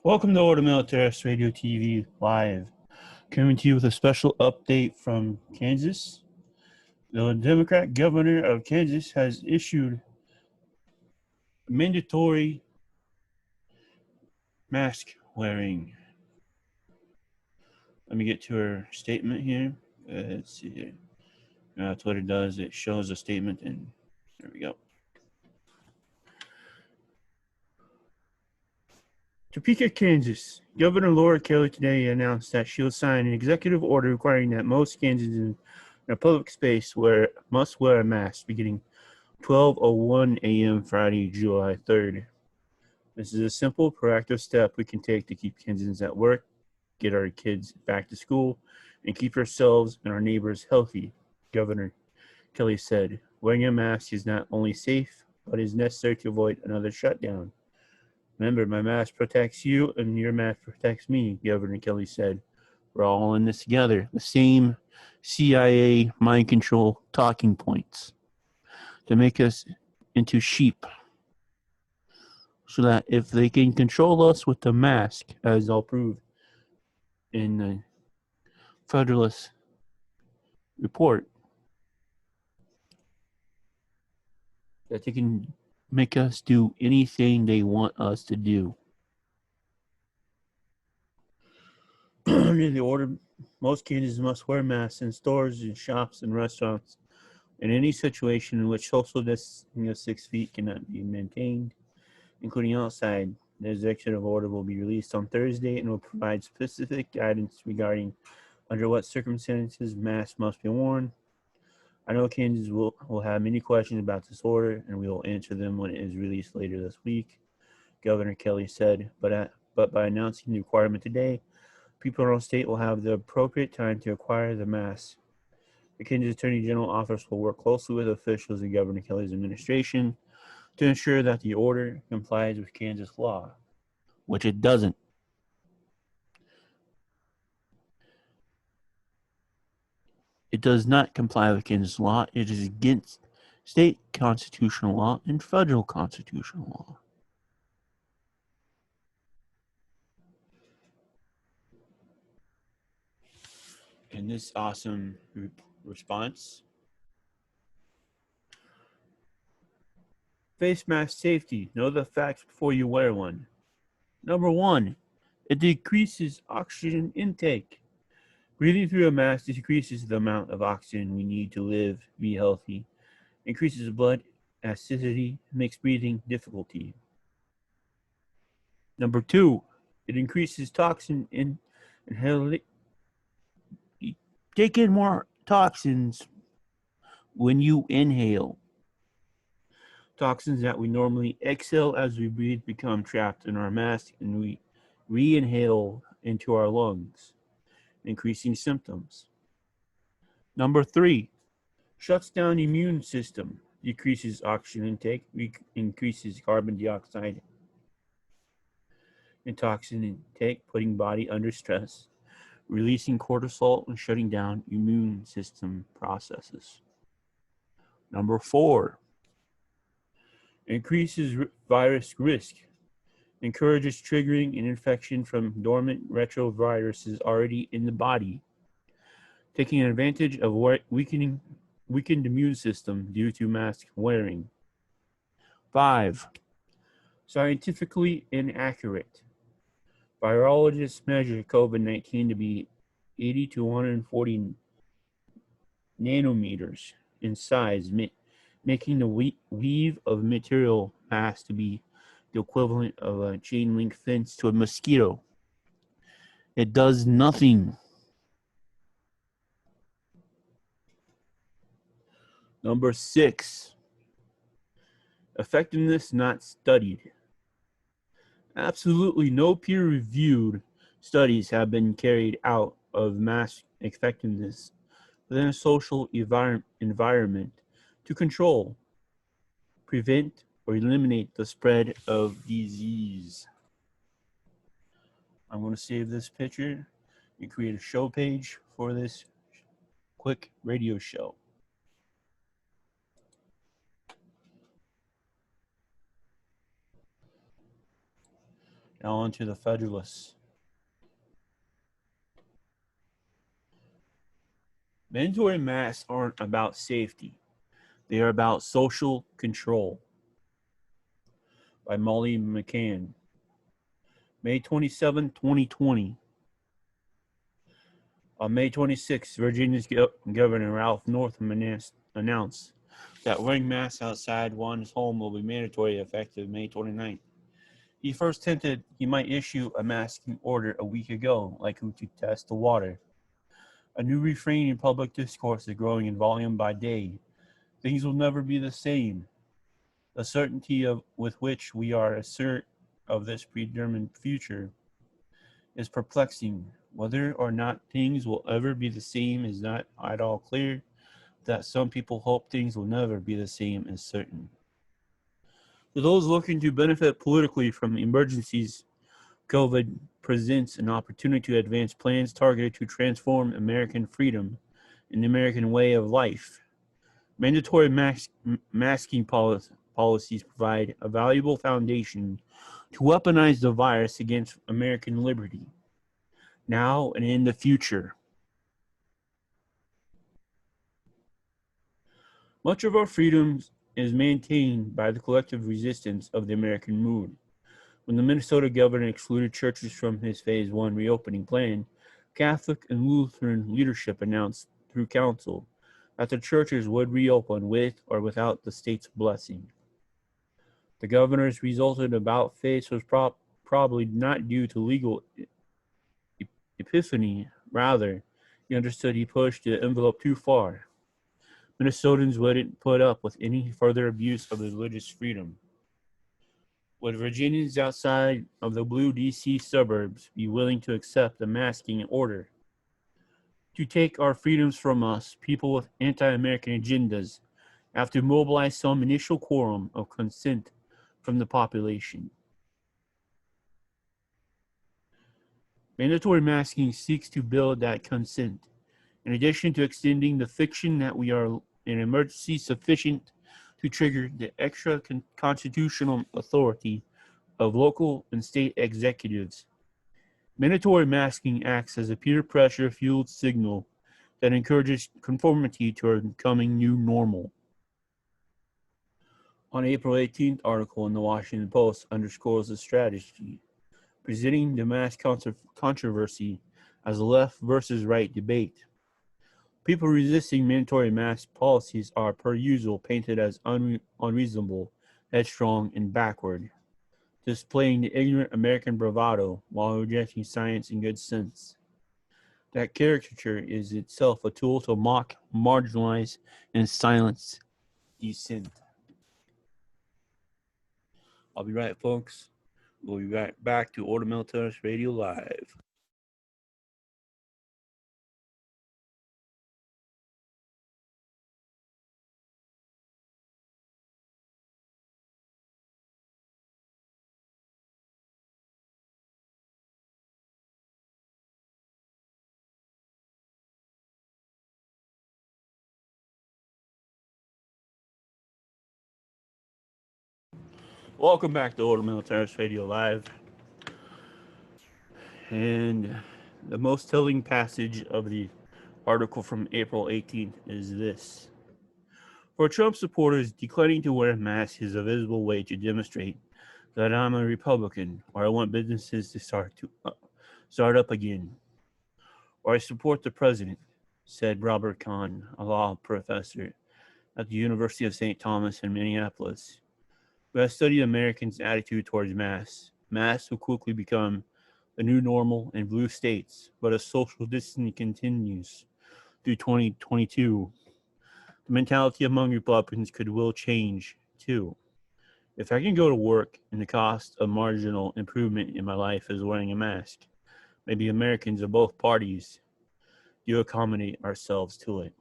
Welcome to Order Militaris Radio TV Live, coming to you with a special update from Kansas. The Democrat governor of Kansas has issued mandatory mask wearing. Let me get to her statement here. Let's see here. That's what it does. It shows a statement, and there we go. Topeka, Kansas. Governor Laura Kelly today announced that she will sign an executive order requiring that most Kansans in a public space must wear a mask beginning 12:01 a.m. Friday, July 3rd. This is a simple, proactive step we can take to keep Kansans at work, get our kids back to school, and keep ourselves and our neighbors healthy, Governor Kelly said. Wearing a mask is not only safe, but is necessary to avoid another shutdown. Remember, my mask protects you and your mask protects me, Governor Kelly said. We're all in this together. The same CIA mind control talking points to make us into sheep, so that if they can control us with the mask, as I'll prove in the Federalist report, that they can make us do anything they want us to do. Under the order, most Kansans must wear masks in stores, in shops, and restaurants, in any situation in which social distancing of 6 feet cannot be maintained, including outside. The executive order will be released on Thursday and will provide specific guidance regarding under what circumstances masks must be worn. I know Kansans will have many questions about this order, and we will answer them when it is released later this week, Governor Kelly said. But by announcing the requirement today, people in our state will have the appropriate time to acquire the masks. The Kansas Attorney General office will work closely with officials in Governor Kelly's administration to ensure that the order complies with Kansas law, which it doesn't. It does not comply with Kansas law. It is against state constitutional law and federal constitutional law. In this awesome response, face mask safety. Know the facts before you wear one. Number 1, it decreases oxygen intake. Breathing through a mask decreases the amount of oxygen we need to live, be healthy, increases blood acidity, makes breathing difficulty. Number 2, it increases toxin inhalation. You take in more toxins when you inhale. Toxins that we normally exhale as we breathe become trapped in our mask, and we re-inhale into our lungs, increasing symptoms. Number 3, shuts down the immune system, decreases oxygen intake, increases carbon dioxide and toxin intake, putting body under stress, releasing cortisol and shutting down immune system processes. Number 4, increases virus risk, encourages triggering an infection from dormant retroviruses already in the body, taking advantage of weakened immune system due to mask wearing. 5, scientifically inaccurate. Virologists measure COVID-19 to be 80 to 140 nanometers in size, making the weave of material mass to be the equivalent of a chain link fence to a mosquito. It does nothing. Number 6, effectiveness not studied. Absolutely no peer-reviewed studies have been carried out of mask effectiveness within a social environment to control, prevent, or eliminate the spread of disease. I'm going to save this picture and create a show page for this quick radio show. Now on to the Federalists. Mandatory masks aren't about safety. They are about social control. By Molly McCann. May 27, 2020. On May 26, Virginia's Governor Ralph Northam announced that wearing masks outside one's home will be mandatory effective May 29th. He first hinted he might issue a masking order a week ago, likely to test the water. A new refrain in public discourse is growing in volume by day. Things will never be the same. The certainty with which we are assert of this predetermined future is perplexing. Whether or not things will ever be the same is not at all clear. That some people hope things will never be the same is certain. To those looking to benefit politically from emergencies, COVID presents an opportunity to advance plans targeted to transform American freedom and the American way of life. Mandatory masking policies provide a valuable foundation to weaponize the virus against American liberty, now and in the future. Much of our freedoms is maintained by the collective resistance of the American mood. When the Minnesota governor excluded churches from his Phase 1 reopening plan, Catholic and Lutheran leadership announced through council that the churches would reopen with or without the state's blessing. The governor's resultant about face was probably not due to legal epiphany. Rather, he understood he pushed the envelope too far. Minnesotans wouldn't put up with any further abuse of religious freedom. Would Virginians outside of the blue D.C. suburbs be willing to accept a masking order? To take our freedoms from us, people with anti-American agendas have to mobilize some initial quorum of consent from the population. Mandatory masking seeks to build that consent. In addition to extending the fiction that we are in emergency sufficient to trigger the extra constitutional authority of local and state executives, mandatory masking acts as a peer pressure fueled signal that encourages conformity to our coming new normal. On April 18th article in the Washington Post underscores the strategy, presenting the mask controversy as a left versus right debate. People resisting mandatory mask policies are, per usual, painted as unreasonable, headstrong, and backward, displaying the ignorant American bravado while rejecting science and good sense. That caricature is itself a tool to mock, marginalize, and silence dissent. I'll be right, folks. We'll be right back to Order Militaris Radio Live. Welcome back to Order Militaris Radio Live. And the most telling passage of the article from April 18th is this. For Trump supporters, declining to wear a mask is a visible way to demonstrate that I'm a Republican, or I want businesses to start up again, or I support the president, said Robert Kahn, a law professor at the University of St. Thomas in Minneapolis, who has studied Americans' attitude towards masks. Masks will quickly become the new normal in blue states, but as social distancing continues through 2022, the mentality among Republicans will change too. If I can go to work and the cost of marginal improvement in my life is wearing a mask, maybe Americans of both parties do accommodate ourselves to it.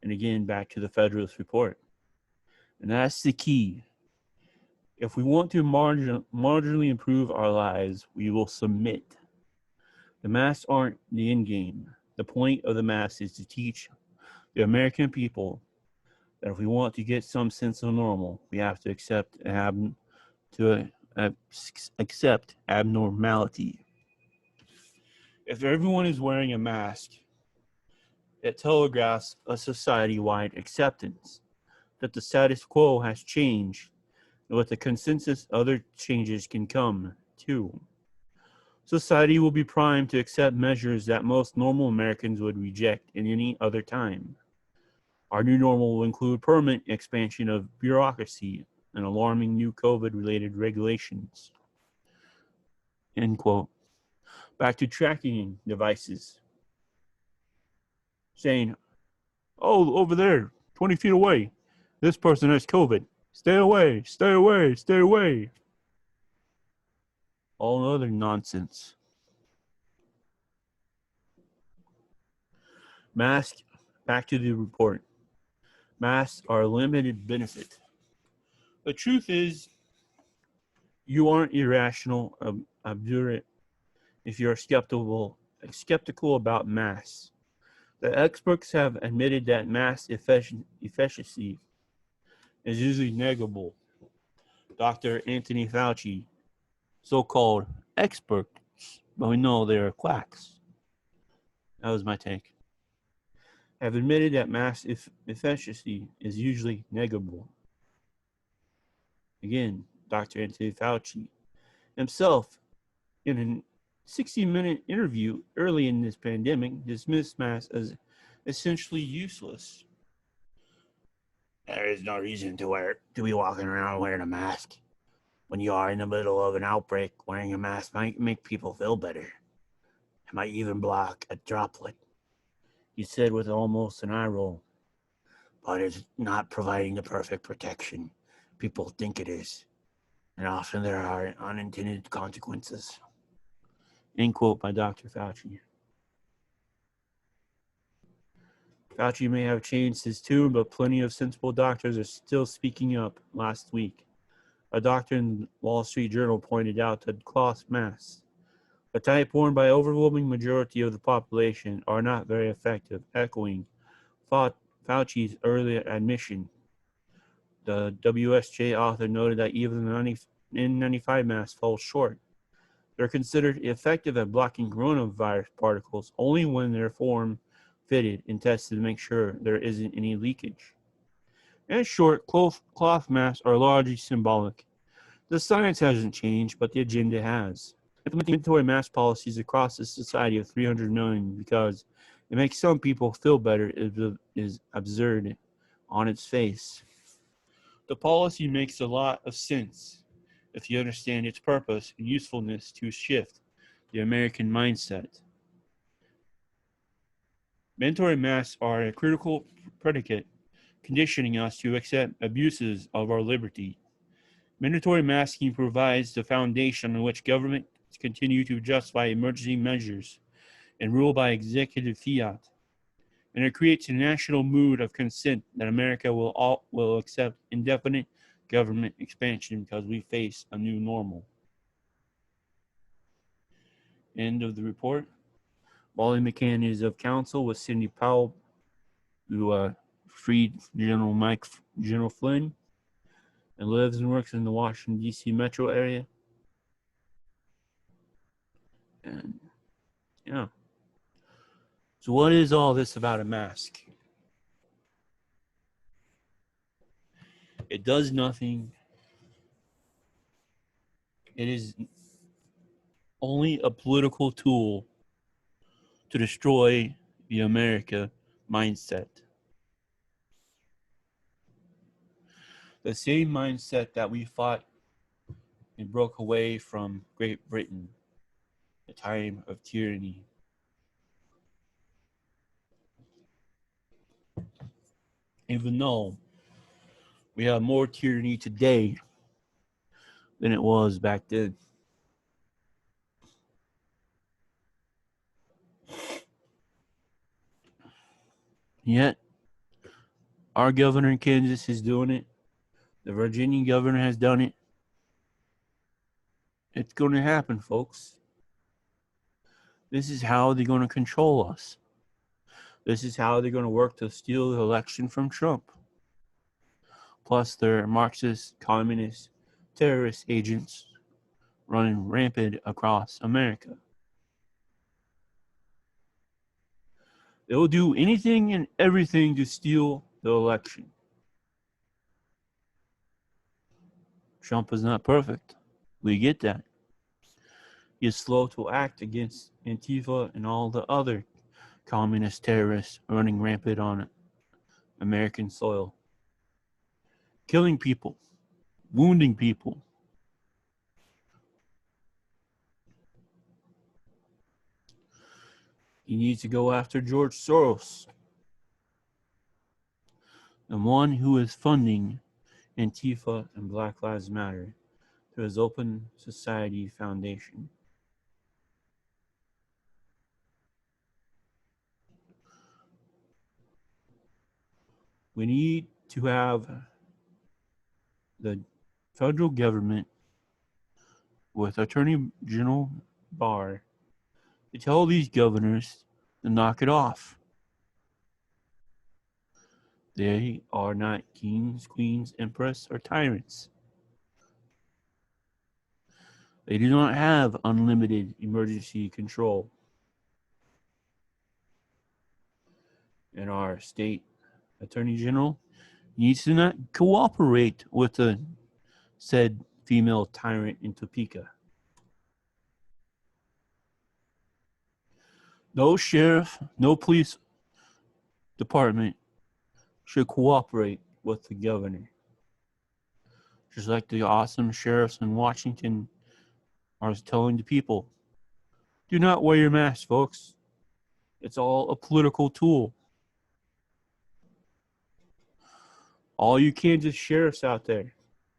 And again, back to the Federalist Report. And that's the key. If we want to marginally improve our lives, we will submit. The masks aren't the end game. The point of the mask is to teach the American people that if we want to get some sense of normal, we have to accept and have to accept abnormality. If everyone is wearing a mask, it telegraphs a society-wide acceptance that the status quo has changed, and with the consensus other changes can come too. Society will be primed to accept measures that most normal Americans would reject in any other time. Our new normal will include permanent expansion of bureaucracy and alarming new COVID-related regulations. End quote. Back to tracking devices. Saying, oh, over there, 20 feet away, this person has COVID. Stay away, stay away, stay away. All other nonsense. Masks, back to the report. Masks are a limited benefit. The truth is, you aren't irrational, obdurate if you're skeptical about masks. The experts have admitted that mask efficacy is usually negligible. Dr. Anthony Fauci, so-called experts, but we know they're quacks. That was my take. Have admitted that mask efficacy is usually negligible. Again, Dr. Anthony Fauci himself, in a 60-minute interview early in this pandemic, dismissed masks as essentially useless. There is no reason to be walking around wearing a mask. When you are in the middle of an outbreak, wearing a mask might make people feel better. It might even block a droplet, he said with almost an eye roll. But it's not providing the perfect protection people think it is. And often there are unintended consequences. End quote by Dr. Fauci. Fauci may have changed his tune, but plenty of sensible doctors are still speaking up. Last week, a doctor in the Wall Street Journal pointed out that cloth masks, the type worn by overwhelming majority of the population, are not very effective, echoing Fauci's earlier admission. The WSJ author noted that even the N95 masks fall short. They're considered effective at blocking coronavirus particles only when they're form-fitted and tested to make sure there isn't any leakage. In short, cloth masks are largely symbolic. The science hasn't changed, but the agenda has. Implementing mandatory mask policies across a society of 300 million because it makes some people feel better is absurd on its face. The policy makes a lot of sense if you understand its purpose and usefulness to shift the American mindset. Mandatory masks are a critical predicate conditioning us to accept abuses of our liberty. Mandatory masking provides the foundation on which governments continue to justify emergency measures and rule by executive fiat. And it creates a national mood of consent that America will accept indefinite government expansion because we face a new normal. End of the report. Molly McCann is of counsel with Cindy Powell, who freed General Flynn, and lives and works in the Washington, D.C. metro area. And yeah. So what is all this about a mask? It does nothing. It is only a political tool to destroy the America mindset. The same mindset that we fought and broke away from Great Britain, the time of tyranny. Even though we have more tyranny today than it was back then. Yet, our governor in Kansas is doing it. The Virginia governor has done it. It's going to happen, folks. This is how they're going to control us. This is how they're going to work to steal the election from Trump. Plus, they're Marxist, communist, terrorist agents running rampant across America. They will do anything and everything to steal the election. Trump is not perfect. We get that. He is slow to act against Antifa and all the other communist terrorists running rampant on American soil, killing people, wounding people. He needs to go after George Soros, the one who is funding Antifa and Black Lives Matter through his Open Society Foundation. We need to have the federal government with Attorney General Barr to tell these governors to knock it off. They are not kings, queens, empress, or tyrants. They do not have unlimited emergency control. And our state attorney general needs to not cooperate with the said female tyrant in Topeka. No sheriff, no police department should cooperate with the governor. Just like the awesome sheriffs in Washington are telling the people, do not wear your mask, folks. It's all a political tool. All you Kansas sheriffs out there,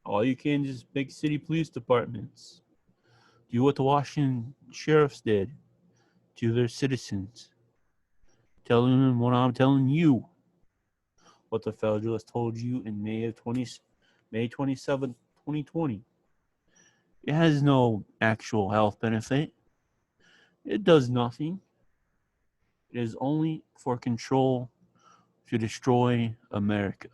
all you Kansas big city police departments, do what the Washington sheriffs did to their citizens. Telling them what I'm telling you. What the Federalist told you in May 27th, 2020. It has no actual health benefit. It does nothing. It is only for control to destroy America.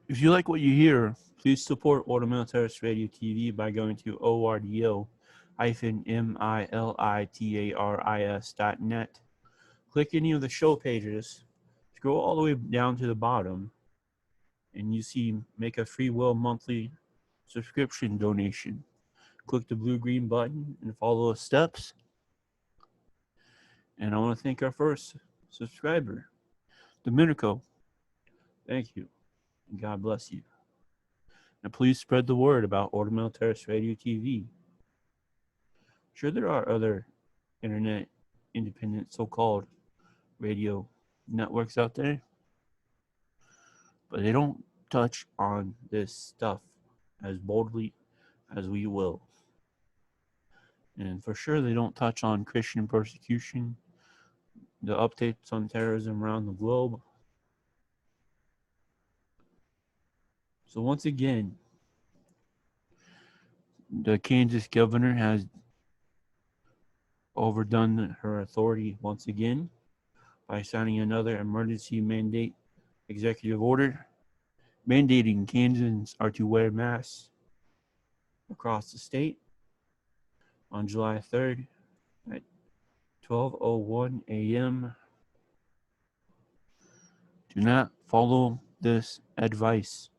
If you like what you hear, please support Order Terrace Radio TV by going to ordo-militaris.net. Click any of the show pages, scroll all the way down to the bottom, and you see make a free will monthly subscription donation. Click the blue-green button and follow the steps. And I want to thank our first subscriber, Domenico. Thank you. And God bless you. And please spread the word about Order Terrace Radio TV. Sure, there are other internet independent so-called radio networks out there, but they don't touch on this stuff as boldly as we will. And for sure, they don't touch on Christian persecution, the updates on terrorism around the globe. So once again, the Kansas governor has overdone her authority once again by signing another emergency mandate executive order mandating Kansans are to wear masks across the state on July 3rd at 12:01 a.m. Do not follow this advice.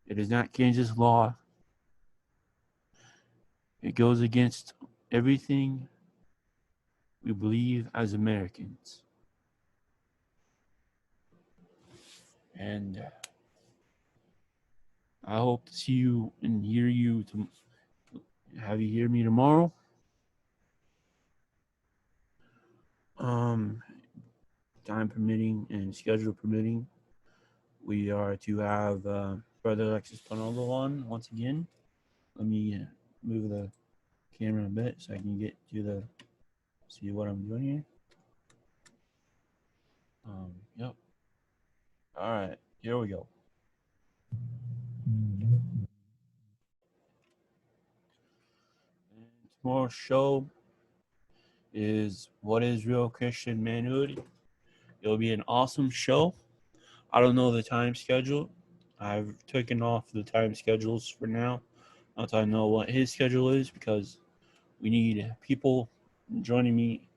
It is not Kansas law. It goes against everything we believe as Americans. And I hope to see you and hear you, have you hear me tomorrow. Time permitting and schedule permitting, we are to have Brother Alexis Panolo on once again. Let me move the camera a bit so I can get to see what I'm doing here. Yep. All right, here we go. And tomorrow's show is What is Real Christian Manhood? It'll be an awesome show. I don't know the time schedule. I've taken off the time schedules for now until I know what his schedule is, because we need people joining me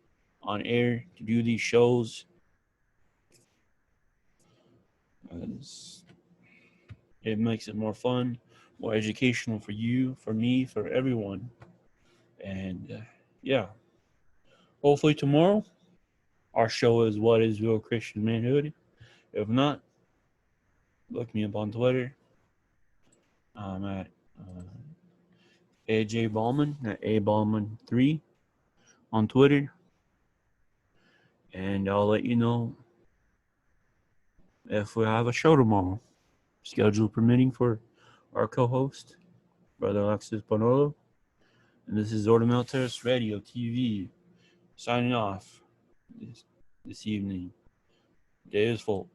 on air to do these shows. It makes it more fun, more educational for you, for me, for everyone. And yeah, hopefully tomorrow our show is What is Real Christian Manhood. If not, look me up on Twitter. I'm at AJ Ballman, at A Ballman3 on Twitter. And I'll let you know if we have a show tomorrow, schedule permitting, for our co-host, Brother Alexis Bonolo. And this is Order Militaris Radio TV signing off this evening. Day is full.